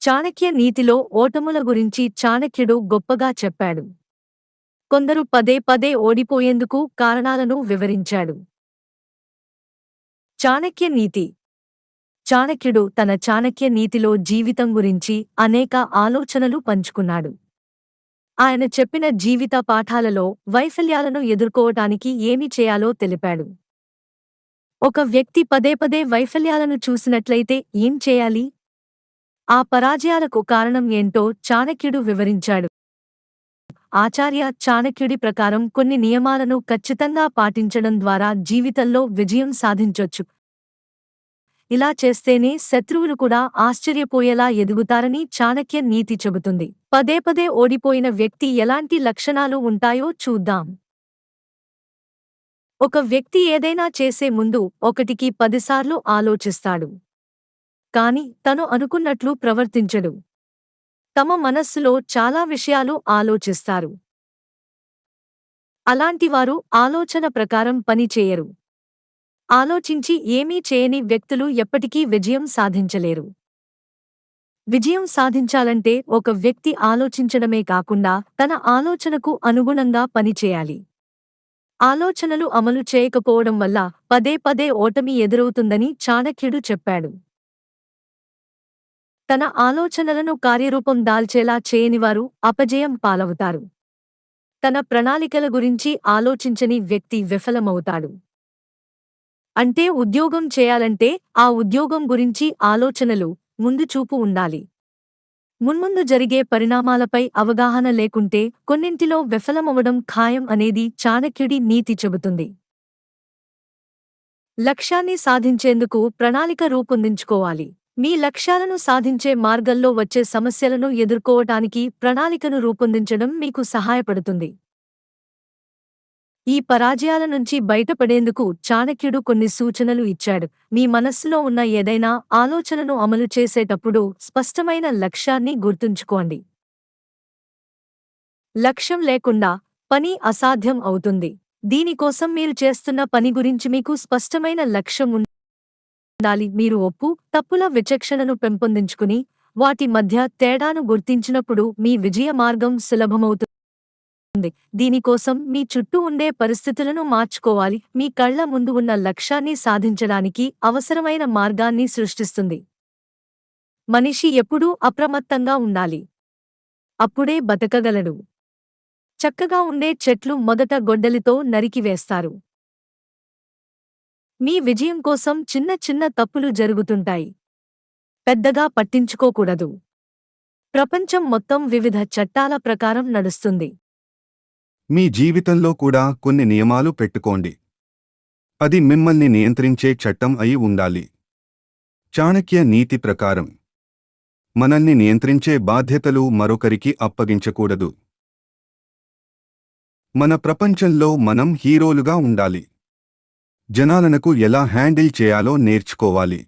చాణక్య నీతిలో ఓటముల గురించి చాణక్యుడు గొప్పగా చెప్పాడు. కొందరు పదే పదే ఓడిపోయేందుకు కారణాలను వివరించాడు. చాణక్య నీతి. చాణక్యుడు తన చాణక్య నీతిలో జీవితం గురించి అనేక ఆలోచనలు పంచుకున్నాడు. ఆయన చెప్పిన జీవిత పాఠాలలో వైఫల్యాలను ఎదుర్కోవటానికి ఏమి చేయాలో తెలిపాడు. ఒక వ్యక్తి పదే పదే వైఫల్యాలను చూసినట్లయితే ఏం చేయాలి? ఆ పరాజయాలకు కారణం ఏంటో చాణక్యుడు వివరించాడు. ఆచార్య చాణక్యుడి ప్రకారం కొన్ని నియమాలను ఖచ్చితంగా పాటించడం ద్వారా జీవితంలో విజయం సాధించొచ్చు. ఇలా చేస్తేనే శత్రువులు కూడా ఆశ్చర్యపోయేలా ఎదుగుతారని చాణక్య నీతి చెబుతుంది. పదే పదే ఓడిపోయిన వ్యక్తి ఎలాంటి లక్షణాలు ఉంటాయో చూద్దాం. ఒక వ్యక్తి ఏదైనా చేసే ముందు 1కి 10 సార్లు ఆలోచిస్తాడు. కాని తను అనుకున్నట్లు ప్రవర్తించడు. తమ మనస్సులో చాలా విషయాలు ఆలోచిస్తారు. అలాంటివారు ఆలోచన ప్రకారం పని చేయరు. ఆలోచించి ఏమీ చేయని వ్యక్తులు ఎప్పటికీ విజయం సాధించలేరు. విజయం సాధించాలంటే ఒక వ్యక్తి ఆలోచించడమే కాకుండా తన ఆలోచనకు అనుగుణంగా పనిచేయాలి. ఆలోచనలు అమలు చేయకపోవడం వల్ల పదే పదే ఓటమి ఎదురవుతుందని చాణక్యుడు చెప్పాడు. తన ఆలోచనలను కార్యరూపం దాల్చేలా చేయనివారు అపజయం పాలవుతారు. తన ప్రణాళికల గురించి ఆలోచించని వ్యక్తి విఫలమవుతాడు. అంటే ఉద్యోగం చేయాలంటే ఆ ఉద్యోగం గురించి ఆలోచనలు, ముందు చూపు ఉండాలి. మున్ముందు జరిగే పరిణామాలపై అవగాహన లేకుంటే కొన్నింటిలో విఫలమవడం ఖాయం అనేది చాణక్యుడి నీతి చెబుతుంది. లక్ష్యాన్ని సాధించేందుకు ప్రణాళిక రూపొందించుకోవాలి. మీ లక్ష్యాలను సాధించే మార్గంలో వచ్చే సమస్యలను ఎదుర్కోవటానికి ప్రణాళికను రూపొందించడం మీకు సహాయపడుతుంది. ఈ పరాజయాల నుంచి బయటపడేందుకు చాణక్యుడు కొన్ని సూచనలు ఇచ్చాడు. మీ మనస్సులో ఉన్న ఏదైనా ఆలోచనను అమలు చేసేటప్పుడు స్పష్టమైన లక్ష్యాన్ని గుర్తుంచుకోండి. లక్ష్యం లేకుండా పని అసాధ్యం అవుతుంది. దీనికోసం మీరు చేస్తున్న పని గురించి మీకు స్పష్టమైన లక్ష్యం ఉండాలి. మీరు ఒప్పు, తప్పుల విచక్షణను పెంపొందించుకుని వాటి మధ్య తేడాను గుర్తించినప్పుడు మీ విజయ మార్గం సులభమవుతుంది. దీనికోసం మీ చుట్టూ ఉండే పరిస్థితులను మార్చుకోవాలి. మీ కళ్ల ముందు ఉన్న లక్ష్యాన్ని సాధించడానికి అవసరమైన మార్గాన్ని సృష్టిస్తుంది. మనిషి ఎప్పుడూ అప్రమత్తంగా ఉండాలి. అప్పుడే బతకగలడు. చక్కగా ఉండే చెట్లు మొదట గొడ్డలితో నరికివేస్తారు. మీ విజయం కోసం చిన్న చిన్న తప్పులు జరుగుతుంటాయి. పెద్దగా పట్టించుకోకూడదు. ప్రపంచం మొత్తం వివిధ చట్టాల ప్రకారం నడుస్తుంది. మీ జీవితంలో కూడా కొన్ని నియమాలు పెట్టుకోండి. అది మిమ్మల్ని నియంత్రించే చట్టం అయి ఉండాలి. చాణక్య నీతి ప్రకారం మనల్ని నియంత్రించే బాధ్యతలు మరొకరికి అప్పగించకూడదు. మన ప్రపంచంలో మనం హీరోలుగా ఉండాలి. జనాలను ఎలా హ్యాండిల్ చేయాలో నేర్చుకోవాలి.